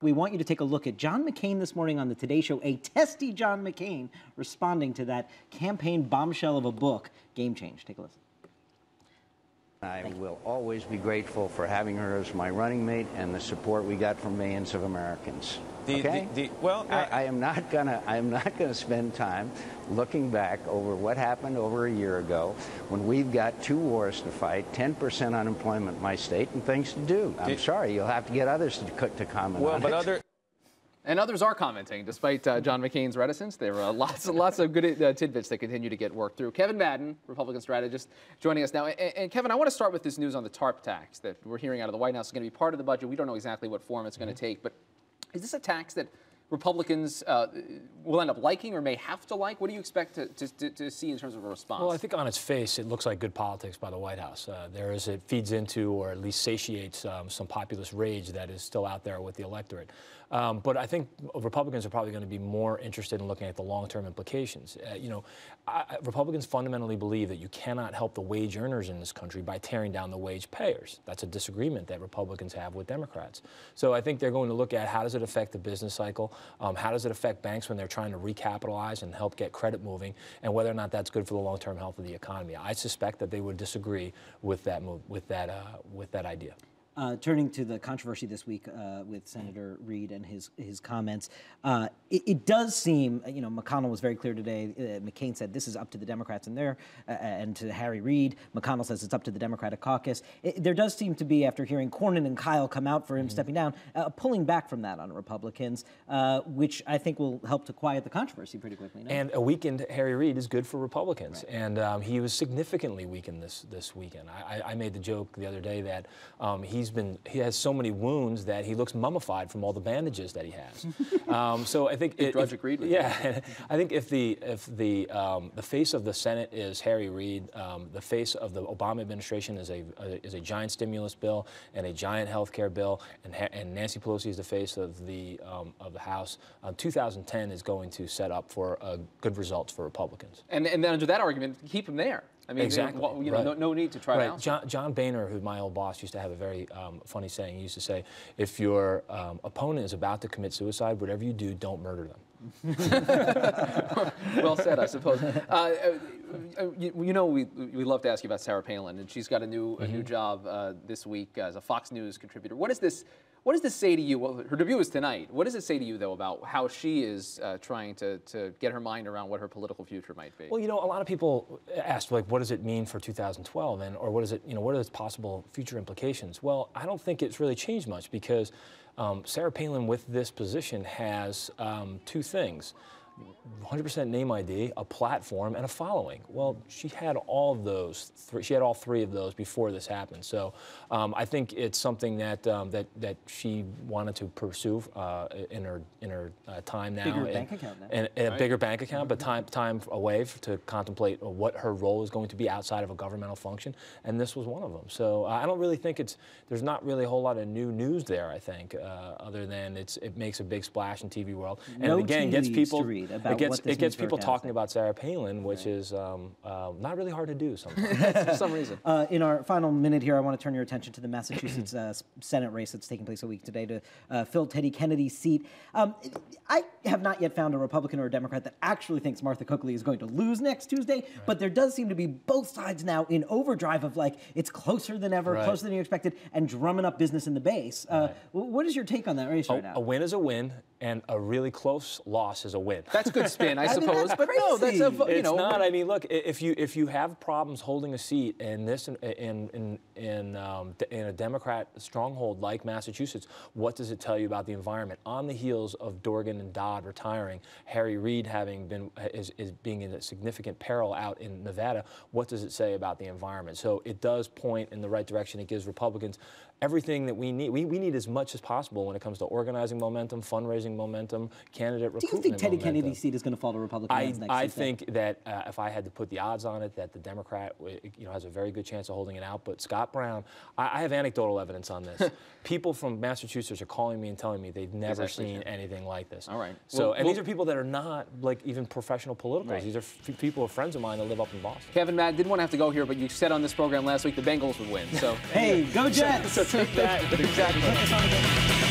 We want you to take a look at John McCain this morning on the Today Show, a testy John McCain responding to that campaign bombshell of a book, Game Change. Take a listen. I will always be grateful for having her as my running mate and the support we got from millions of Americans. I am not gonna spend time looking back over what happened over a year ago when we've got 2 wars to fight, 10% unemployment in my state, and things to do. I'm sorry, you'll have to get others to comment on it. And others are commenting, despite John McCain's reticence. There are lots of good tidbits that continue to get worked through. Kevin Madden, Republican strategist, joining us now. And Kevin, I want to start with this news on the TARP tax that we're hearing out of the White House is going to be part of the budget. We don't know exactly what form it's going to take, but is this a tax that Republicans will end up liking or may have to like? What do you expect to see in terms of a response? Well, I think on its face, it looks like good politics by the White House. It feeds into or at least satiates some populist rage that is still out there with the electorate. But I think Republicans are probably going to be more interested in looking at the long-term implications. Republicans fundamentally believe that you cannot help the wage earners in this country by tearing down the wage payers. That's a disagreement that Republicans have with Democrats. So I think they're going to look at how does it affect the business cycle, how does it affect banks when they're trying to recapitalize and help get credit moving, and whether or not that's good for the long-term health of the economy. I suspect that they would disagree with that move, with that idea. Turning to the controversy this week with Senator Reid and his comments, it does seem, McConnell was very clear today. McCain said this is up to the Democrats and to Harry Reid. McConnell says it's up to the Democratic caucus. There does seem to be, after hearing Cornyn and Kyle come out for him stepping down, pulling back from that on Republicans, which I think will help to quiet the controversy pretty quickly. No? And a weakened Harry Reid is good for Republicans, right. And he was significantly weakened this weekend. I made the joke the other day that he has so many wounds that he looks mummified from all the bandages that he has. So I think agreed with that. I think if the face of the Senate is Harry Reid, the face of the Obama administration is a giant stimulus bill and a giant health care bill, and Nancy Pelosi is the face of the House. 2010 is going to set up for good results for Republicans. And then under that argument, keep him there. I mean, exactly. Right. No need to try right. to out. John Boehner, who's my old boss, used to have a very funny saying. He used to say, if your opponent is about to commit suicide, whatever you do, don't murder them. Well said, I suppose. We love to ask you about Sarah Palin, and she's got a new job this week as a Fox News contributor. What does this say to you? Well, her debut is tonight. What does it say to you, though, about how she is trying to get her mind around what her political future might be? Well, a lot of people ask, like, what does it mean for 2012, or what are its possible future implications? Well, I don't think it's really changed much because Sarah Palin, with this position, has 2 things. 100% name ID, a platform, and a following. Well, she had all of those. She had all 3 of those before this happened. So I think it's something that she wanted to pursue in her time now. Bigger bank account now. And a bigger bank account, but time away to contemplate what her role is going to be outside of a governmental function, and this was one of them. So I don't really think there's not really a whole lot of new news there, I think, other than it makes a big splash in TV world. And again, gets people. It gets people talking about Sarah Palin, which is not really hard to do sometimes for some reason. In our final minute here, I want to turn your attention to the Massachusetts Senate race that's taking place a week today to fill Teddy Kennedy's seat. I have not yet found a Republican or a Democrat that actually thinks Martha Coakley is going to lose next Tuesday, but there does seem to be both sides now in overdrive of it's closer than ever, closer than you expected, and drumming up business in the base. What is your take on that race right now? A win is a win, and a really close loss is a win. That's good spin, I suppose. But no, that's it's not. I mean, look, if you have problems holding a seat in a Democrat stronghold like Massachusetts, what does it tell you about the environment? On the heels of Dorgan and Dodd retiring, Harry Reid is being in a significant peril out in Nevada, what does it say about the environment? So it does point in the right direction. It gives Republicans everything that we need. We need as much as possible when it comes to organizing momentum, fundraising momentum, candidate recruitment. Do you think Teddy Kennedy's seat is going to fall to Republicans next? I think that if I had to put the odds on it, that the Democrat has a very good chance of holding it out. But Scott Brown, I have anecdotal evidence on this. People from Massachusetts are calling me and telling me they've never seen anything like this. All right. So, these are people that are not even professional politicals. Right. These are people who are friends of mine that live up in Boston. Kevin, Matt, didn't want to have to go here, but you said on this program last week the Bengals would win. So hey, go Jets! So take that. Exactly.